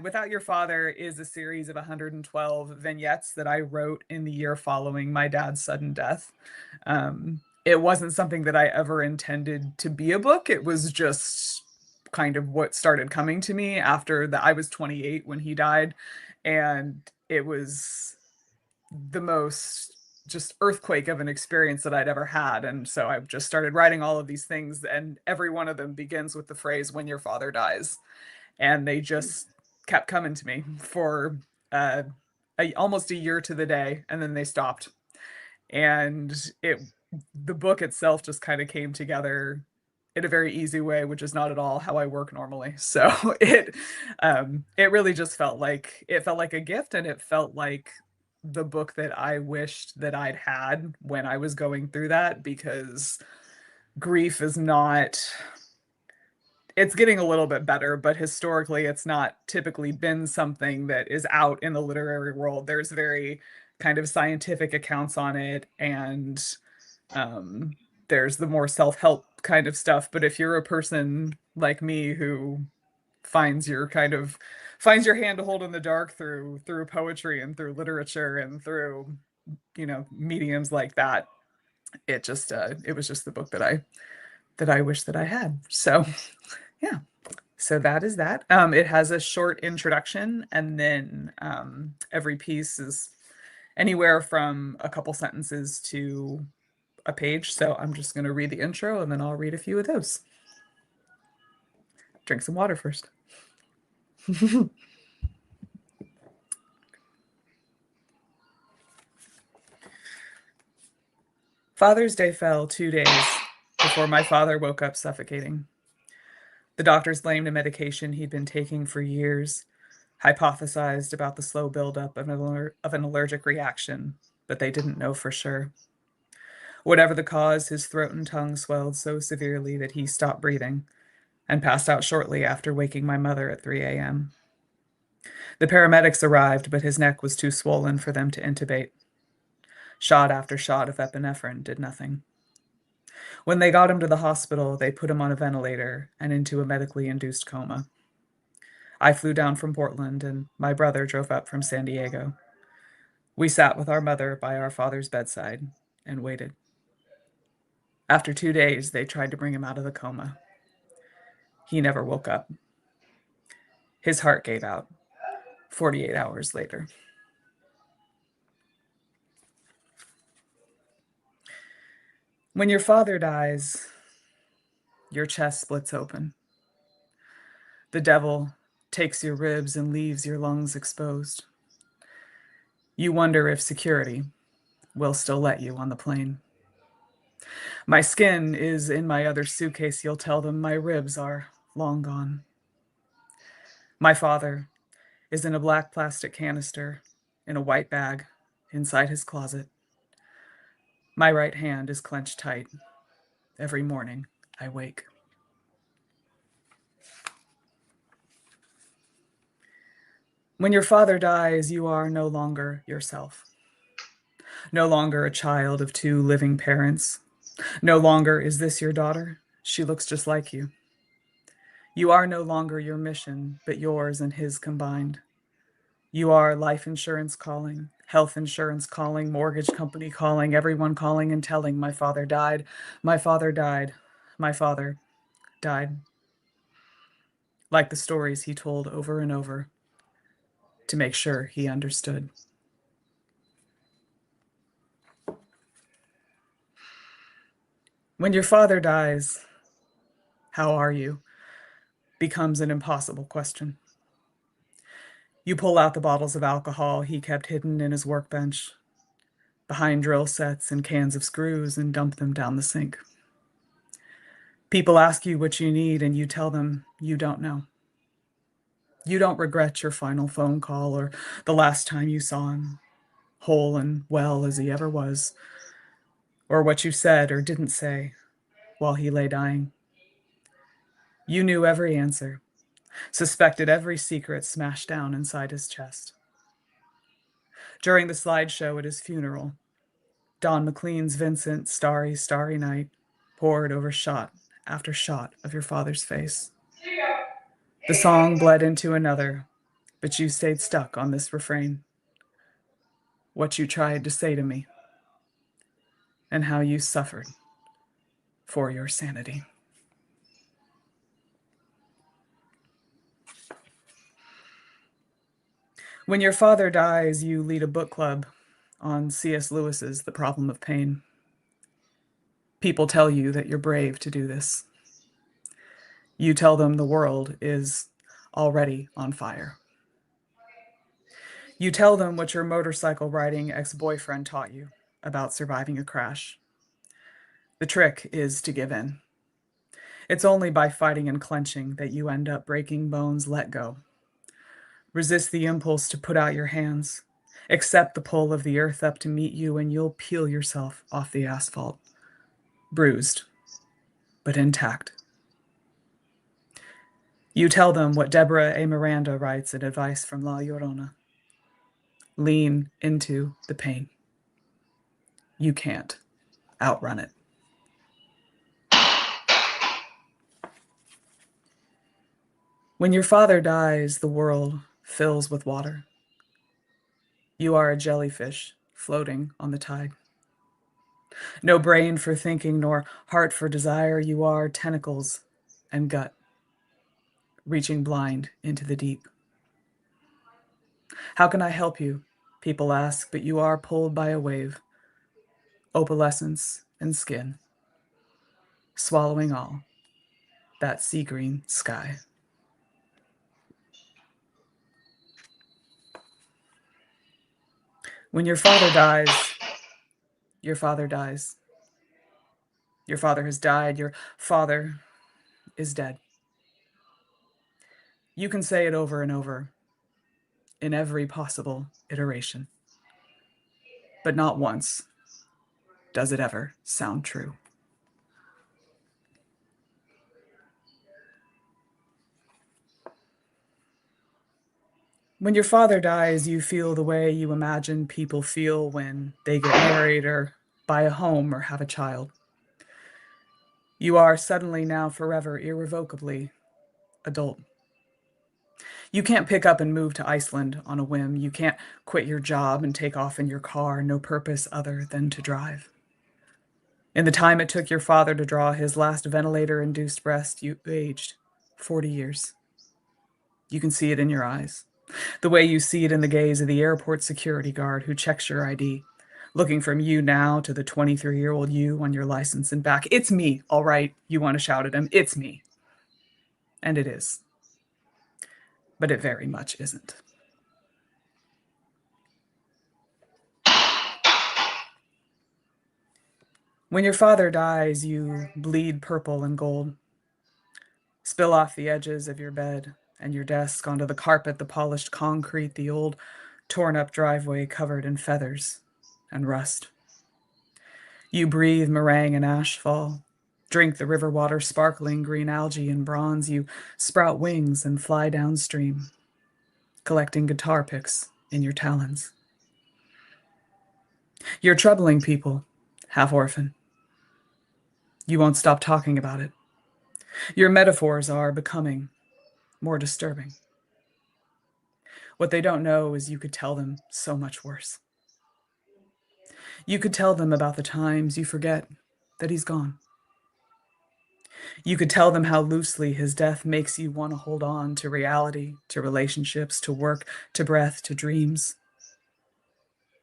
Without Your Father is a series of 112 vignettes that I wrote in the year following my dad's sudden death. It wasn't something that I ever intended to be a book. It was just kind of what started coming to me after that. I was 28 when he died, and it was the most just earthquake of an experience that I'd ever had. And so I just started writing all of these things, and every one of them begins with the phrase, "When your father dies." And they just kept coming to me for uh, almost a year to the day, and then they stopped. And the book itself just kind of came together in a very easy way, which is not at all how I work normally. So it really just felt like a gift, and it felt like the book that I wished that I'd had when I was going through that, because grief is not, it's getting a little bit better, but historically it's not typically been something that is out in the literary world. There's very kind of scientific accounts on it, and um, there's the more self-help kind of stuff. But if you're a person like me who finds your kind of finds your hand to hold in the dark through poetry and through literature and through mediums like that, it was just the book that I wish that I had. So yeah. So that is that. It has a short introduction, and then every piece is anywhere from a couple sentences to a page. So I'm just going to read the intro, and then I'll read a few of those. Drink some water first. Father's Day fell 2 days before my father woke up suffocating. The doctors blamed a medication he'd been taking for years, hypothesized about the slow buildup of an allergic reaction, but they didn't know for sure. Whatever the cause, his throat and tongue swelled so severely that he stopped breathing and passed out shortly after waking my mother at 3 a.m. The paramedics arrived, but his neck was too swollen for them to intubate. Shot after shot of epinephrine did nothing. When they got him to the hospital, they put him on a ventilator and into a medically induced coma. I flew down from Portland, and my brother drove up from San Diego. We sat with our mother by our father's bedside and waited. After 2 days, they tried to bring him out of the coma. He never woke up. His heart gave out 48 hours later. When your father dies, your chest splits open. The devil takes your ribs and leaves your lungs exposed. You wonder if security will still let you on the plane. My skin is in my other suitcase. You'll tell them my ribs are long gone. My father is in a black plastic canister in a white bag inside his closet. My right hand is clenched tight. Every morning I wake. When your father dies, you are no longer yourself. No longer a child of two living parents. No longer is this your daughter. She looks just like you. You are no longer your mission, but yours and his combined. You are life insurance calling, health insurance calling, mortgage company calling, everyone calling and telling, my father died, my father died, my father died. Like the stories he told over and over to make sure he understood. When your father dies, how are you? Becomes an impossible question. You pull out the bottles of alcohol he kept hidden in his workbench, behind drill sets and cans of screws, and dump them down the sink. People ask you what you need, and you tell them you don't know. You don't regret your final phone call or the last time you saw him, whole and well as he ever was, or what you said or didn't say while he lay dying. You knew every answer, suspected every secret smashed down inside his chest. During the slideshow at his funeral, Don McLean's Vincent, Starry, Starry Night poured over shot after shot of your father's face. The song bled into another, but you stayed stuck on this refrain. What you tried to say to me, and how you suffered for your sanity. When your father dies, you lead a book club on C.S. Lewis's The Problem of Pain. People tell you that you're brave to do this. You tell them the world is already on fire. You tell them what your motorcycle riding ex-boyfriend taught you about surviving a crash. The trick is to give in. It's only by fighting and clenching that you end up breaking bones. Let go. Resist the impulse to put out your hands. Accept the pull of the earth up to meet you, and you'll peel yourself off the asphalt, bruised, but intact. You tell them what Deborah A. Miranda writes in Advice from La Llorona. Lean into the pain. You can't outrun it. When your father dies, the world fills with water. You are a jellyfish floating on the tide. No brain for thinking, nor heart for desire. You are tentacles and gut, reaching blind into the deep. How can I help you? People ask, but you are pulled by a wave. Opalescence and skin, swallowing all, that sea green sky. When your father dies, your father dies. Your father has died. Your father is dead. You can say it over and over in every possible iteration, but not once does it ever sound true. When your father dies, you feel the way you imagine people feel when they get married or buy a home or have a child. You are suddenly now forever, irrevocably adult. You can't pick up and move to Iceland on a whim. You can't quit your job and take off in your car, no purpose other than to drive. In the time it took your father to draw his last ventilator-induced breath, you aged 40 years. You can see it in your eyes, the way you see it in the gaze of the airport security guard who checks your ID, looking from you now to the 23-year-old you on your license and back. It's me, all right, you want to shout at him. It's me. And it is. But it very much isn't. When your father dies, you bleed purple and gold. Spill off the edges of your bed and your desk onto the carpet, the polished concrete, the old torn-up driveway covered in feathers and rust. You breathe meringue and ashfall, drink the river water, sparkling green algae and bronze. You sprout wings and fly downstream, collecting guitar picks in your talons. You're troubling people, half-orphan. You won't stop talking about it. Your metaphors are becoming more disturbing. What they don't know is you could tell them so much worse. You could tell them about the times you forget that he's gone. You could tell them how loosely his death makes you want to hold on to reality, to relationships, to work, to breath, to dreams.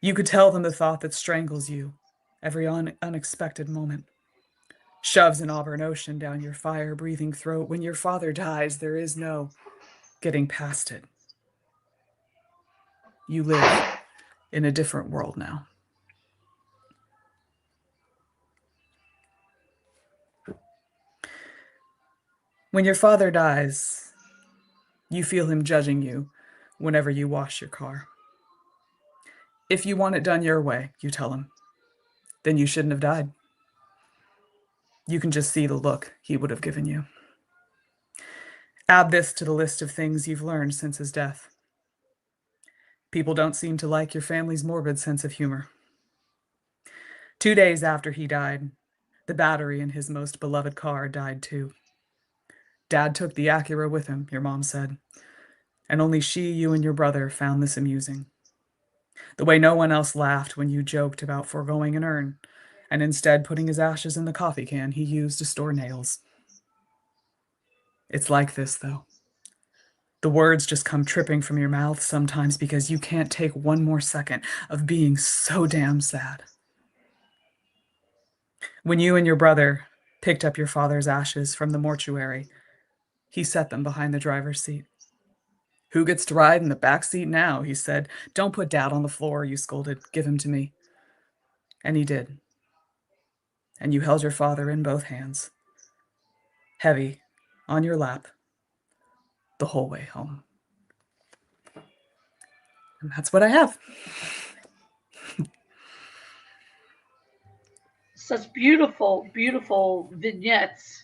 You could tell them the thought that strangles you every unexpected moment, shoves an Auburn ocean down your fire-breathing throat. When your father dies, there is no getting past it. You live in a different world now. When your father dies, you feel him judging you whenever you wash your car. If you want it done your way, you tell him, then you shouldn't have died. You can just see the look he would have given you. Add this to the list of things you've learned since his death. People don't seem to like your family's morbid sense of humor. 2 days after he died, the battery in his most beloved car died too. Dad took the Acura with him, your mom said. And only she, you, and your brother found this amusing. The way no one else laughed when you joked about foregoing an urn, and instead putting his ashes in the coffee can he used to store nails. It's like this, though. The words just come tripping from your mouth sometimes because you can't take one more second of being so damn sad. When you and your brother picked up your father's ashes from the mortuary, he set them behind the driver's seat. "Who gets to ride in the back seat now?" he said. "Don't put Dad on the floor," you scolded. "Give him to me." And he did. And you held your father in both hands, heavy, on your lap, the whole way home. And that's what I have. Such beautiful, beautiful vignettes